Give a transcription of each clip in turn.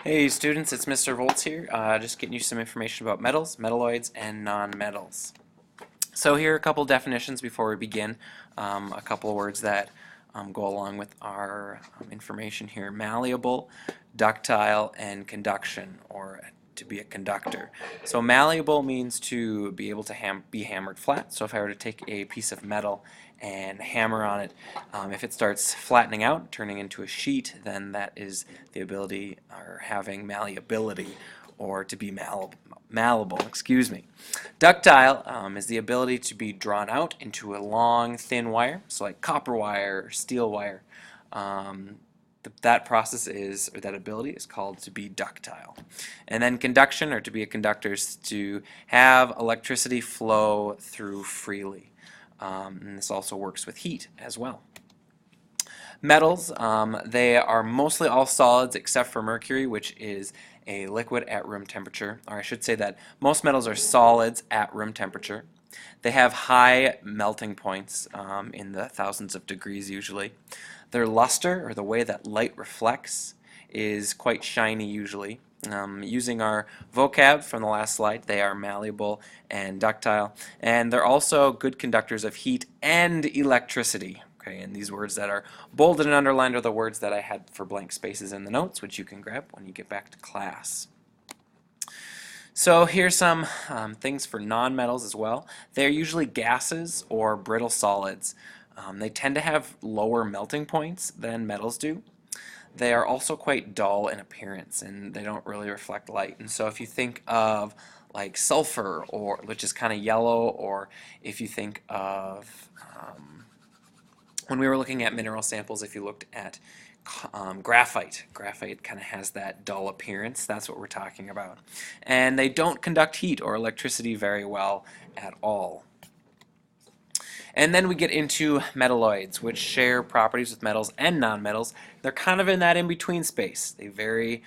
Hey students, it's Mr. Volts here, just getting you some information about metals, metalloids, and nonmetals. So here are a couple definitions before we begin, a couple of words that go along with our information here. Malleable, ductile, and conduction, or to be a conductor. So malleable means to be able to be hammered flat. So if I were to take a piece of metal and hammer on it, if it starts flattening out, turning into a sheet, then that is the ability or having malleability, or to be malleable, excuse me. Ductile is the ability to be drawn out into a long, thin wire, so like copper wire or steel wire. That process is, or that ability is called to be ductile. And then conduction, or to be a conductor, is to have electricity flow through freely. And this also works with heat as well. Metals, they are mostly all solids except for mercury, which is a liquid at room temperature. Or I should say that most metals are solids at room temperature. They have high melting points in the thousands of degrees usually. Their luster, or the way that light reflects, is quite shiny usually. Using our vocab from the last slide, they are malleable and ductile, and they're also good conductors of heat and electricity. Okay, and these words that are bolded and underlined are the words that I had for blank spaces in the notes, which you can grab when you get back to class. So here's some things for nonmetals as well. They're usually gases or brittle solids. They tend to have lower melting points than metals do. They are also quite dull in appearance, and they don't really reflect light. And so if you think of like sulfur, or which is kind of yellow, or if you think of when we were looking at mineral samples, if you looked at graphite kind of has that dull appearance. That's what we're talking about. And they don't conduct heat or electricity very well at all. And then we get into metalloids, which share properties with metals and nonmetals. They're kind of in that in-between space. They vary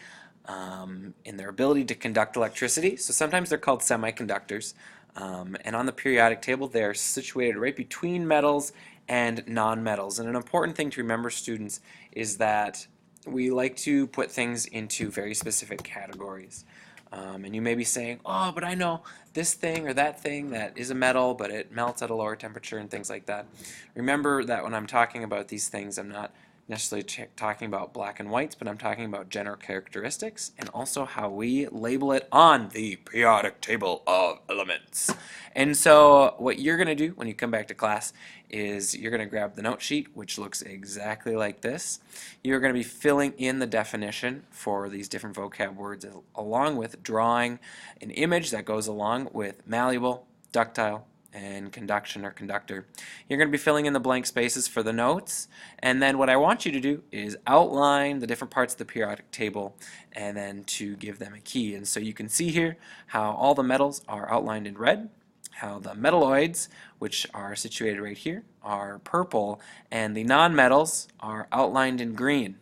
in their ability to conduct electricity. So sometimes they're called semiconductors. And on the periodic table, they're situated right between metals and nonmetals. And an important thing to remember, students, is that we like to put things into very specific categories. And you may be saying, oh, but I know this thing or that thing that is a metal, but it melts at a lower temperature and things like that. Remember that when I'm talking about these things, I'm not necessarily talking about black and whites, but I'm talking about general characteristics and also how we label it on the periodic table of elements. And so what you're going to do when you come back to class is you're going to grab the note sheet, which looks exactly like this. You're going to be filling in the definition for these different vocab words, along with drawing an image that goes along with malleable, ductile, and conduction or conductor. You're going to be filling in the blank spaces for the notes, and then what I want you to do is outline the different parts of the periodic table and then to give them a key. And so you can see here how all the metals are outlined in red, how the metalloids, which are situated right here, are purple, and the nonmetals are outlined in green.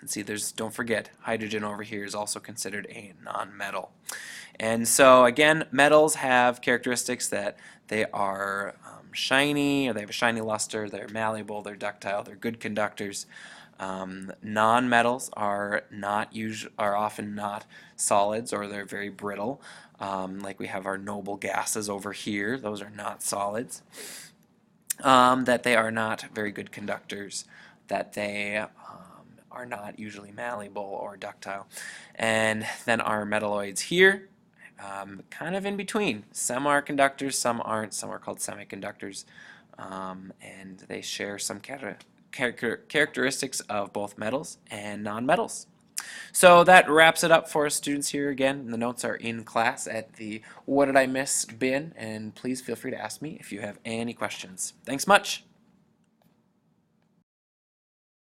And see, don't forget, hydrogen over here is also considered a nonmetal. And so again, metals have characteristics that they are shiny, or they have a shiny luster, they're malleable, they're ductile, they're good conductors. Non-metals are often not solids, or they're very brittle. Like we have our noble gases over here, those are not solids. That they are not very good conductors, that they are not usually malleable or ductile. And then our metalloids here, kind of in between. Some are conductors, some aren't. Some are called semiconductors, and they share some characteristics of both metals and nonmetals. So that wraps it up for us, students. Here again, the notes are in class at the What Did I Miss bin, and please feel free to ask me if you have any questions. Thanks much.